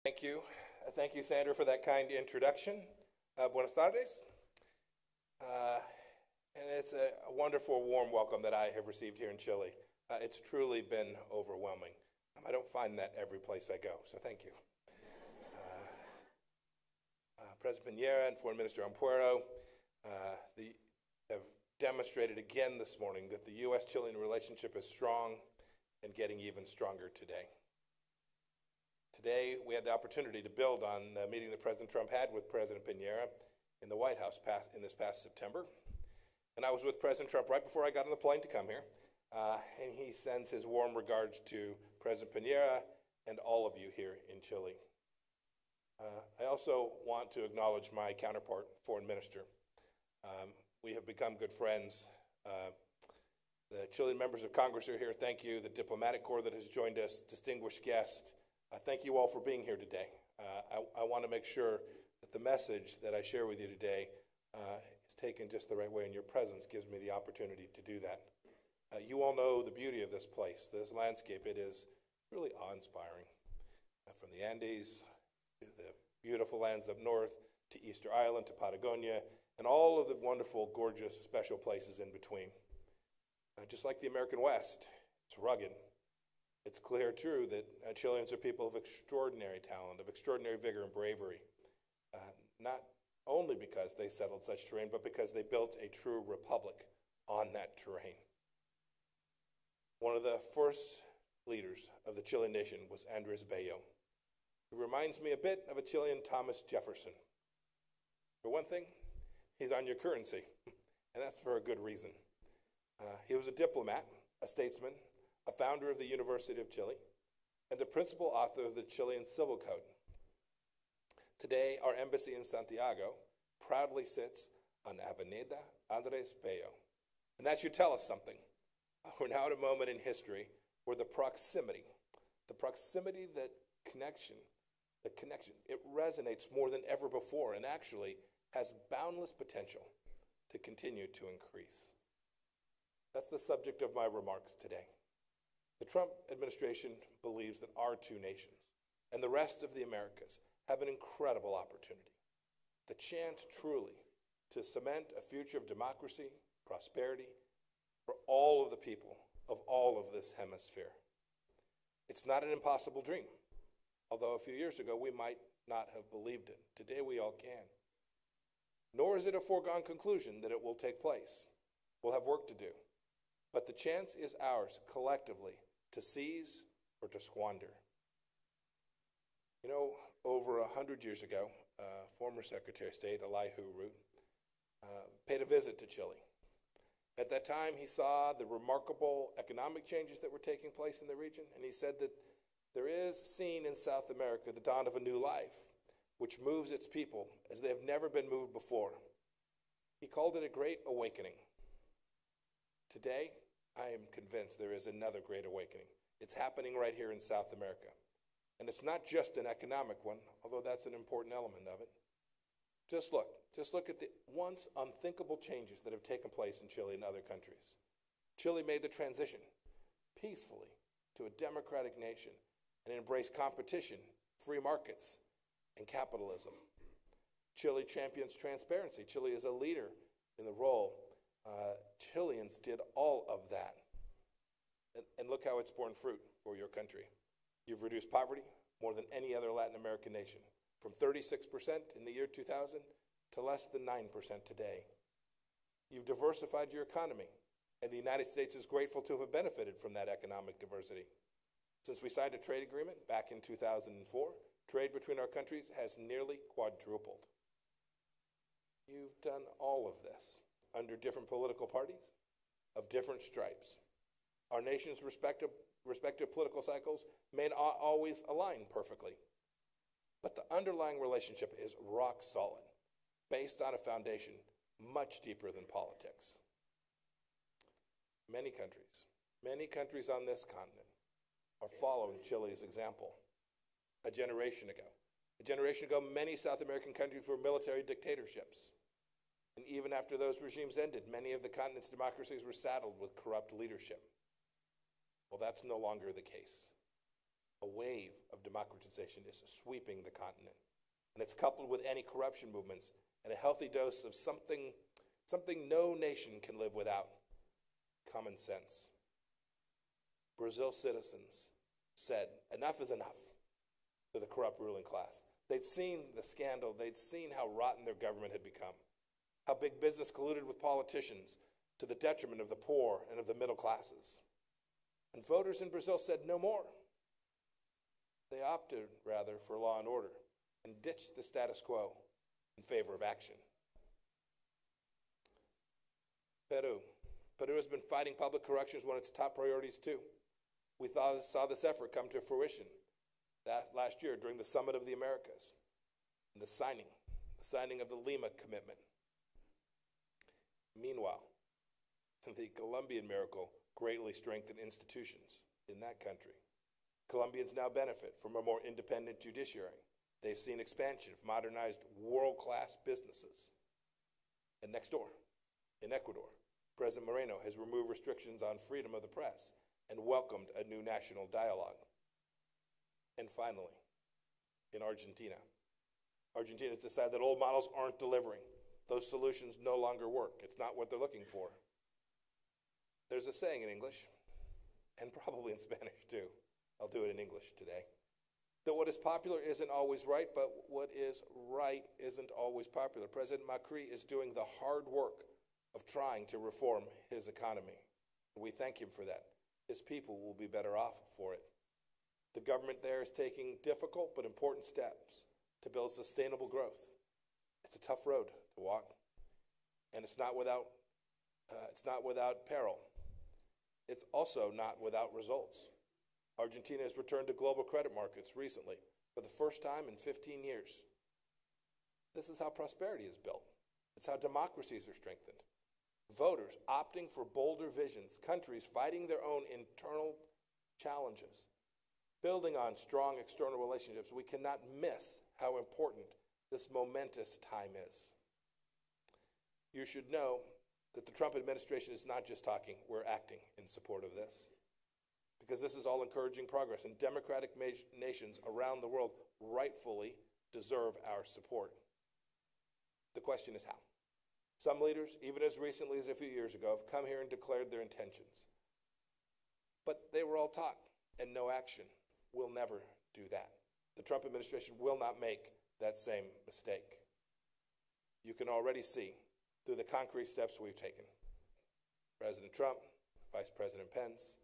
Thank you. Thank you, Sandra, for that kind introduction. Buenas tardes. And it's a wonderful, warm welcome that I have received here in Chile. It's truly been overwhelming. I don't find that every place I go, so thank you. President Piñera and Foreign Minister Ampuero have demonstrated again this morning that the U.S.-Chilean relationship is strong and getting even stronger today. Today, we had the opportunity to build on the meeting that President Trump had with President Piñera in the White House in this past September. And I was with President Trump right before I got on the plane to come here. And he sends his warm regards to President Piñera and all of you here in Chile. I also want to acknowledge my counterpart, Foreign Minister. We have become good friends. The Chilean members of Congress are here. Thank you. The diplomatic corps that has joined us, distinguished guests. Thank you all for being here today. I want to make sure that the message that I share with you today is taken just the right way, and your presence gives me the opportunity to do that. You all know the beauty of this place, this landscape. It is really awe-inspiring. From the Andes to the beautiful lands up north, to Easter Island, to Patagonia, and all of the wonderful, gorgeous, special places in between. Just like the American West, it's rugged. It's clear, true, that Chileans are people of extraordinary talent, of extraordinary vigor and bravery, not only because they settled such terrain, but because they built a true republic on that terrain. One of the first leaders of the Chilean nation was Andrés Bello, who reminds me a bit of a Chilean Thomas Jefferson. For one thing, he's on your currency, and that's for a good reason. He was a diplomat, a statesman, a founder of the University of Chile, and the principal author of the Chilean Civil Code. Today, our embassy in Santiago proudly sits on Avenida Andrés Bello. And that should tell us something. We're now at a moment in history where the proximity, that connection, it resonates more than ever before and actually has boundless potential to continue to increase. That's the subject of my remarks today. The Trump administration believes that our two nations and the rest of the Americas have an incredible opportunity, the chance truly to cement a future of democracy, prosperity for all of the people of all of this hemisphere. It's not an impossible dream, although a few years ago we might not have believed it. Today we all can. Nor is it a foregone conclusion that it will take place. We'll have work to do. But the chance is ours collectively to seize or to squander. You know, over 100 years ago, former Secretary of State Elihu Root paid a visit to Chile. At that time, he saw the remarkable economic changes that were taking place in the region, and he said that there is seen in South America the dawn of a new life, which moves its people as they have never been moved before. He called it a great awakening. Today, I am convinced there is another great awakening. It's happening right here in South America. And it's not just an economic one, although that's an important element of it. Just look at the once unthinkable changes that have taken place in Chile and other countries. Chile made the transition peacefully to a democratic nation and embraced competition, free markets, and capitalism. Chile champions transparency. Chile is a leader in the role. Chileans did all of that. And look how it's borne fruit for your country. You've reduced poverty more than any other Latin American nation, from 36% in the year 2000 to less than 9% today. You've diversified your economy, and the United States is grateful to have benefited from that economic diversity. Since we signed a trade agreement back in 2004, trade between our countries has nearly quadrupled. You've done all of this under different political parties of different stripes. Our nation's respective political cycles may not always align perfectly, but the underlying relationship is rock solid, based on a foundation much deeper than politics. Many countries on this continent are following Chile's example. A generation ago, many South American countries were military dictatorships. And even after those regimes ended, many of the continent's democracies were saddled with corrupt leadership. Well, that's no longer the case. A wave of democratization is sweeping the continent, and it's coupled with anti-corruption movements and a healthy dose of something no nation can live without: common sense. Brazil citizens said enough is enough to the corrupt ruling class. They'd seen the scandal. They'd seen how rotten their government had become, how big business colluded with politicians to the detriment of the poor and of the middle classes. And voters in Brazil said no more. They opted, rather, for law and order and ditched the status quo in favor of action. Peru. Peru has been fighting public corruption as one of its top priorities, too. We saw this effort come to fruition last year during the Summit of the Americas, and the signing of the Lima Commitment. Meanwhile, the Colombian miracle greatly strengthened institutions in that country. Colombians now benefit from a more independent judiciary. They've seen expansion of modernized world-class businesses. And next door, in Ecuador, President Moreno has removed restrictions on freedom of the press and welcomed a new national dialogue. And finally, in Argentina, Argentina has decided that old models aren't delivering. Those solutions no longer work. It's not what they're looking for. There's a saying in English, and probably in Spanish too, I'll do it in English today, that what is popular isn't always right, but what is right isn't always popular. President Macri is doing the hard work of trying to reform his economy. We thank him for that. His people will be better off for it. The government there is taking difficult but important steps to build sustainable growth. It's a tough road to walk, and it's not without peril. It's also not without results. Argentina has returned to global credit markets recently for the first time in 15 years. This is how prosperity is built. It's how democracies are strengthened. Voters opting for bolder visions, countries fighting their own internal challenges, building on strong external relationships. We cannot miss how important this momentous time is. You should know that the Trump administration is not just talking, we're acting in support of this. Because this is all encouraging progress, and democratic nations around the world rightfully deserve our support. The question is how. Some leaders, even as recently as a few years ago, have come here and declared their intentions. But they were all talk and no action. We'll never do that. The Trump administration will not make that same mistake. You can already see through the concrete steps we've taken. President Trump, Vice President Pence,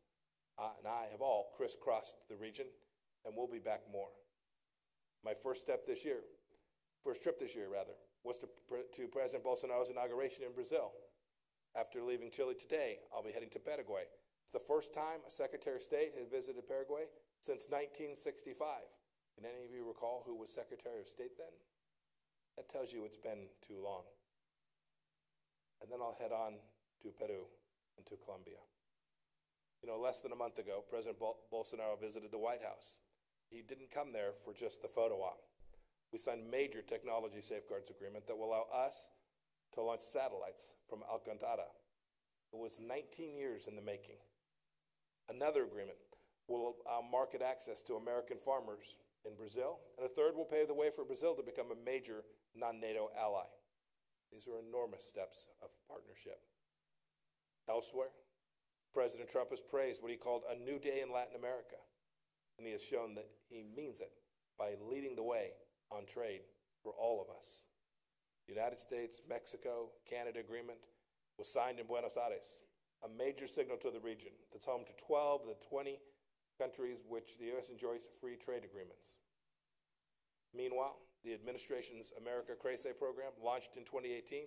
and I have all crisscrossed the region, and we'll be back more. My first trip this year, was to President Bolsonaro's inauguration in Brazil. After leaving Chile today, I'll be heading to Paraguay. It's the first time a Secretary of State had visited Paraguay since 1965. Can any of you recall who was Secretary of State then? That tells you it's been too long. And then I'll head on to Peru and to Colombia. You know, less than a month ago, President Bolsonaro visited the White House. He didn't come there for just the photo op. We signed a major technology safeguards agreement that will allow us to launch satellites from Alcantara. It was 19 years in the making. Another agreement will allow market access to American farmers in Brazil, and a third will pave the way for Brazil to become a major non-NATO ally. These are enormous steps of partnership. Elsewhere, President Trump has praised what he called a new day in Latin America, and he has shown that he means it by leading the way on trade for all of us. The United States, Mexico, Canada agreement was signed in Buenos Aires, a major signal to the region that's home to 12 of the 20 countries which the U.S. enjoys free trade agreements. Meanwhile, the administration's America Crece program, launched in 2018,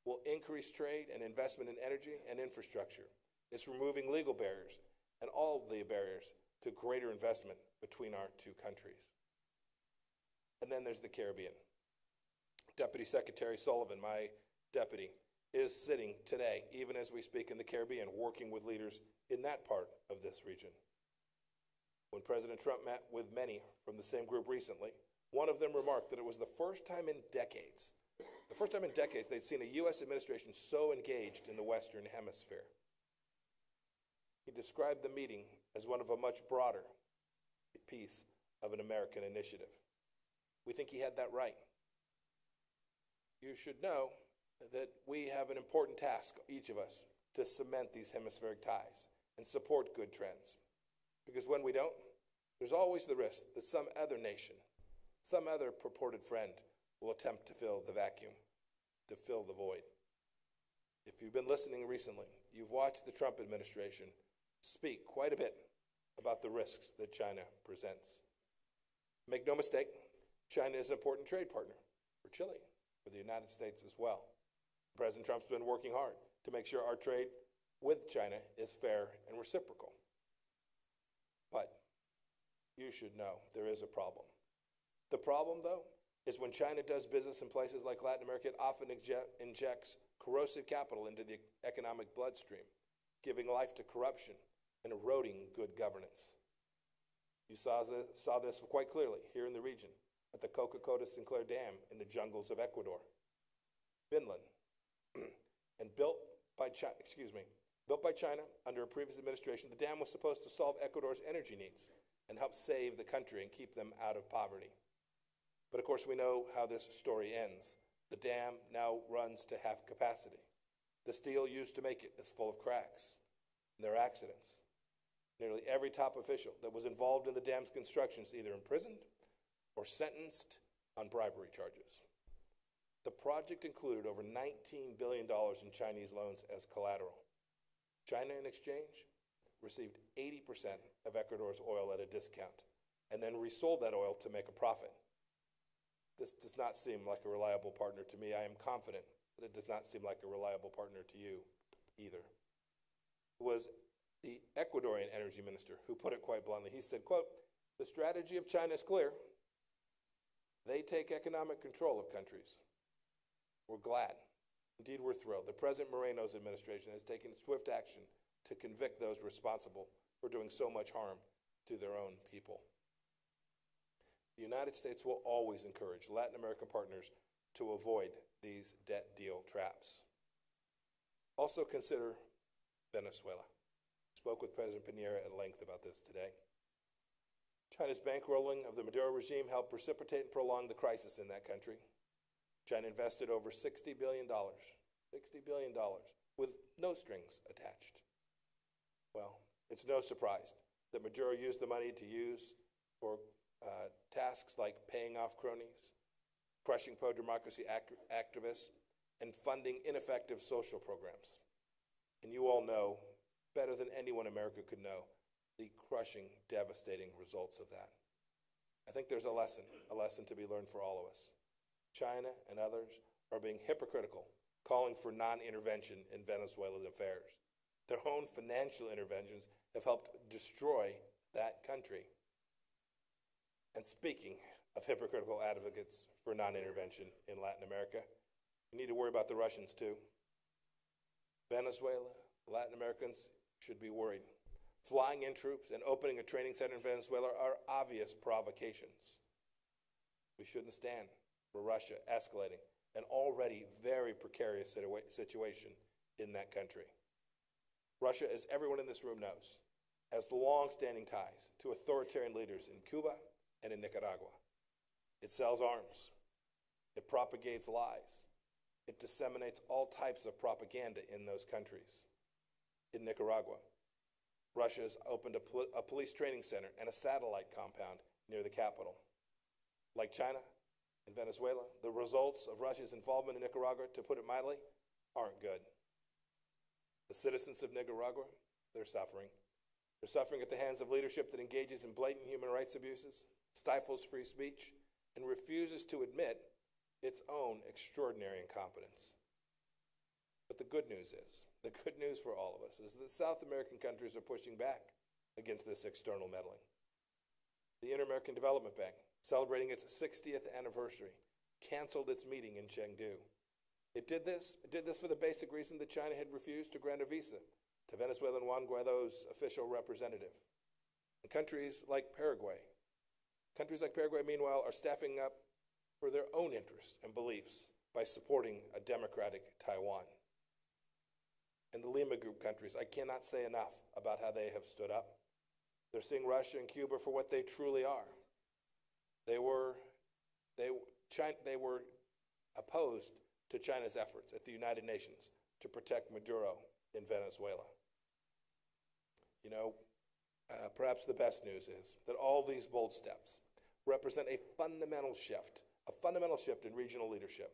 will increase trade and investment in energy and infrastructure. It's removing legal barriers and all the barriers to greater investment between our two countries. And then there's the Caribbean. Deputy Secretary Sullivan, my deputy, is sitting today, even as we speak, in the Caribbean, working with leaders in that part of this region. When President Trump met with many from the same group recently, one of them remarked that it was the first time in decades they'd seen a U.S. administration so engaged in the Western Hemisphere. He described the meeting as one of a much broader piece of an American initiative. We think he had that right. You should know that we have an important task, each of us, to cement these hemispheric ties and support good trends. Because when we don't, there's always the risk that some other nation, some other purported friend will attempt to fill the vacuum, to fill the void. If you've been listening recently, you've watched the Trump administration speak quite a bit about the risks that China presents. Make no mistake, China is an important trade partner for Chile, for the United States as well. President Trump's been working hard to make sure our trade with China is fair and reciprocal. But you should know there is a problem. The problem, though, is when China does business in places like Latin America, it often injects corrosive capital into the economic bloodstream, giving life to corruption and eroding good governance. You saw this quite clearly here in the region at the Coca-Cola Sinclair Dam in the jungles of Ecuador, Finland, and built by China under a previous administration. The dam was supposed to solve Ecuador's energy needs and help save the country and keep them out of poverty. But of course, we know how this story ends. The dam now runs to half capacity. The steel used to make it is full of cracks, and there are accidents. Nearly every top official that was involved in the dam's construction is either imprisoned or sentenced on bribery charges. The project included over $19 billion in Chinese loans as collateral. China, in exchange, received 80% of Ecuador's oil at a discount and then resold that oil to make a profit. This does not seem like a reliable partner to me. I am confident that it does not seem like a reliable partner to you either. It was the Ecuadorian energy minister who put it quite bluntly. He said, quote, "The strategy of China is clear. They take economic control of countries. We're glad. Indeed, we're thrilled. The President Moreno's administration has taken swift action to convict those responsible for doing so much harm to their own people." The United States will always encourage Latin American partners to avoid these debt deal traps. Also consider Venezuela. I spoke with President Piñera at length about this today. China's bankrolling of the Maduro regime helped precipitate and prolong the crisis in that country. China invested over $60 billion, with no strings attached. Well, it's no surprise that Maduro used the money to use for tasks like paying off cronies, crushing pro-democracy activists, and funding ineffective social programs. And you all know, better than anyone America could know, the crushing, devastating results of that. I think there's a lesson to be learned for all of us. China and others are being hypocritical, calling for non-intervention in Venezuela's affairs. Their own financial interventions have helped destroy that country. And speaking of hypocritical advocates for non-intervention in Latin America, we need to worry about the Russians too. Venezuela, Latin Americans should be worried. Flying in troops and opening a training center in Venezuela are obvious provocations. We shouldn't stand for Russia escalating an already very precarious situation in that country. Russia, as everyone in this room knows, has long-standing ties to authoritarian leaders in Cuba and in Nicaragua. It sells arms. It propagates lies. It disseminates all types of propaganda in those countries. In Nicaragua, Russia has opened a police training center and a satellite compound near the capital. Like China and Venezuela, the results of Russia's involvement in Nicaragua, to put it mildly, aren't good. The citizens of Nicaragua, they're suffering. They're suffering at the hands of leadership that engages in blatant human rights abuses, stifles free speech, and refuses to admit its own extraordinary incompetence. But the good news for all of us, is that South American countries are pushing back against this external meddling. The Inter-American Development Bank, celebrating its 60th anniversary, canceled its meeting in Chengdu. It did this for the basic reason that China had refused to grant a visa to Venezuelan Juan Guaido's official representative. And countries like Paraguay, meanwhile, are staffing up for their own interests and beliefs by supporting a democratic Taiwan. And the Lima Group countries, I cannot say enough about how they have stood up. They're seeing Russia and Cuba for what they truly are. They were opposed to China's efforts at the United Nations to protect Maduro in Venezuela. You know, perhaps the best news is that all these bold steps represent a fundamental shift in regional leadership.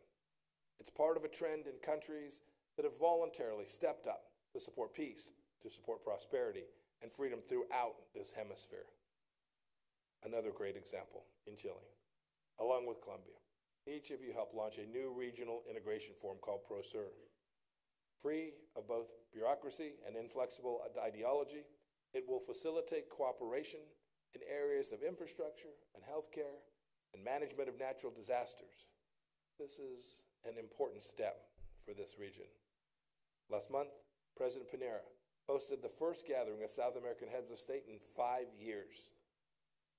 It's part of a trend in countries that have voluntarily stepped up to support peace, to support prosperity, and freedom throughout this hemisphere. Another great example in Chile, along with Colombia. Each of you helped launch a new regional integration forum called PROSUR. Free of both bureaucracy and inflexible ideology, it will facilitate cooperation in areas of infrastructure and healthcare and management of natural disasters. This is an important step for this region. Last month, President Piñera hosted the first gathering of South American heads of state in 5 years.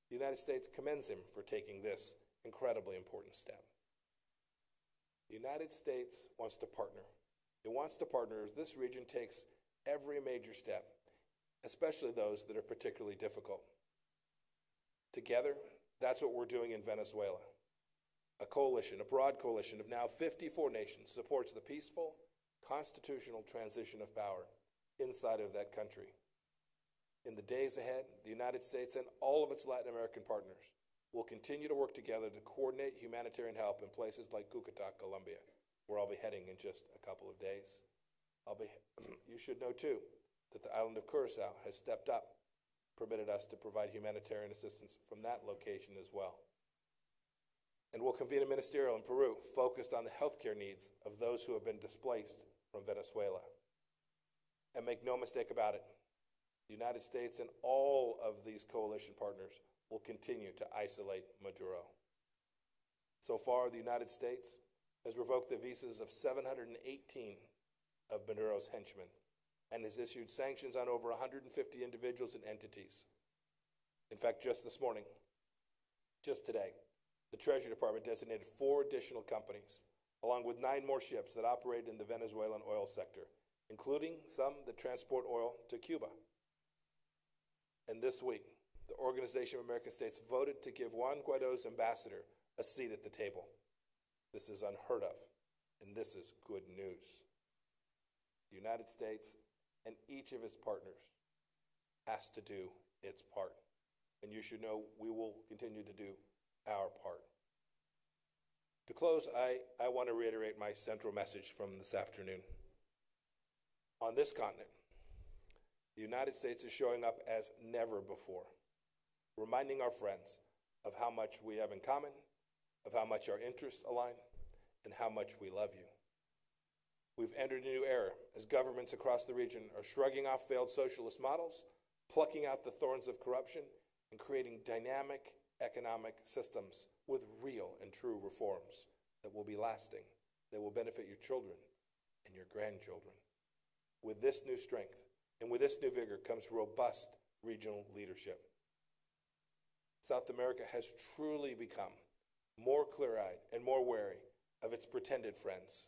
The United States commends him for taking this incredibly important step. The United States wants to partner. It wants to partner as this region takes every major step, especially those that are particularly difficult. Together, that's what we're doing in Venezuela. A coalition, a broad coalition of now 54 nations supports the peaceful, constitutional transition of power inside of that country. In the days ahead, the United States and all of its Latin American partners will continue to work together to coordinate humanitarian help in places like Cúcuta, Colombia, where I'll be heading in just a couple of days. You should know, too, that the island of Curacao has stepped up, permitted us to provide humanitarian assistance from that location as well. And we'll convene a ministerial in Peru focused on the healthcare needs of those who have been displaced from Venezuela. And make no mistake about it, the United States and all of these coalition partners will continue to isolate Maduro. So far, the United States has revoked the visas of 718 of Maduro's henchmen and has issued sanctions on over 150 individuals and entities. In fact, just this morning, just today, the Treasury Department designated 4 additional companies, along with 9 more ships that operate in the Venezuelan oil sector, including some that transport oil to Cuba. And this week, the Organization of American States voted to give Juan Guaido's ambassador a seat at the table. This is unheard of, and this is good news. The United States and each of its partners has to do its part. And you should know we will continue to do our part. To close, I want to reiterate my central message from this afternoon. On this continent, the United States is showing up as never before, reminding our friends of how much we have in common, of how much our interests align, and how much we love you. We've entered a new era as governments across the region are shrugging off failed socialist models, plucking out the thorns of corruption, and creating dynamic economic systems with real and true reforms that will be lasting, that will benefit your children and your grandchildren. With this new strength and with this new vigor comes robust regional leadership. South America has truly become more clear-eyed and more wary of its pretended friends.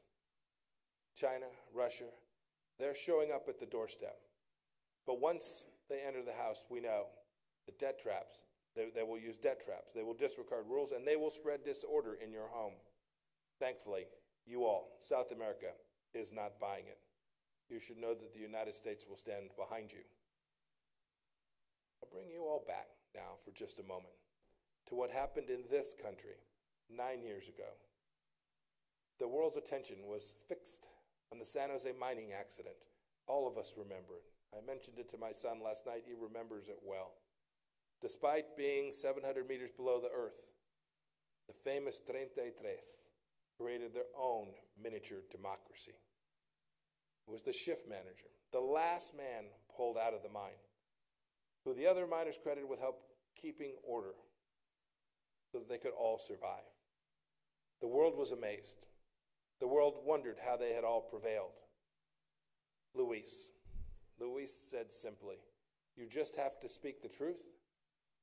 China, Russia, they're showing up at the doorstep. But once they enter the house, we know the debt traps, they will use debt traps, they will disregard rules, and they will spread disorder in your home. Thankfully, you all, South America, is not buying it. You should know that the United States will stand behind you. I'll bring you all back now for just a moment to what happened in this country 9 years ago. The world's attention was fixed on the San Jose mining accident. All of us remember it. I mentioned it to my son last night. He remembers it well. Despite being 700 meters below the earth, the famous 33 created their own miniature democracy. It was the shift manager, the last man pulled out of the mine, who the other miners credited with help keeping order so that they could all survive. The world was amazed. The world wondered how they had all prevailed. Luis said simply, "You just have to speak the truth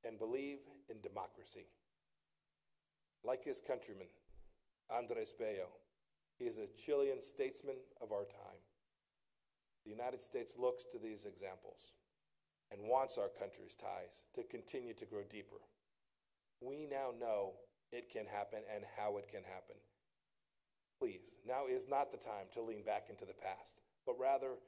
and believe in democracy." Like his countryman, Andres Bello, he is a Chilean statesman of our time. The United States looks to these examples and wants our country's ties to continue to grow deeper. We now know it can happen and how it can happen. Please, now is not the time to lean back into the past, but rather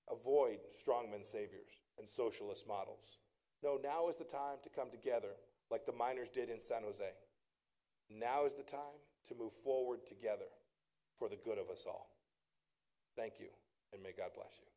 avoid strongman saviors and socialist models. No, now is the time to come together like the miners did in San Jose. Now is the time to move forward together for the good of us all. Thank you, and may God bless you.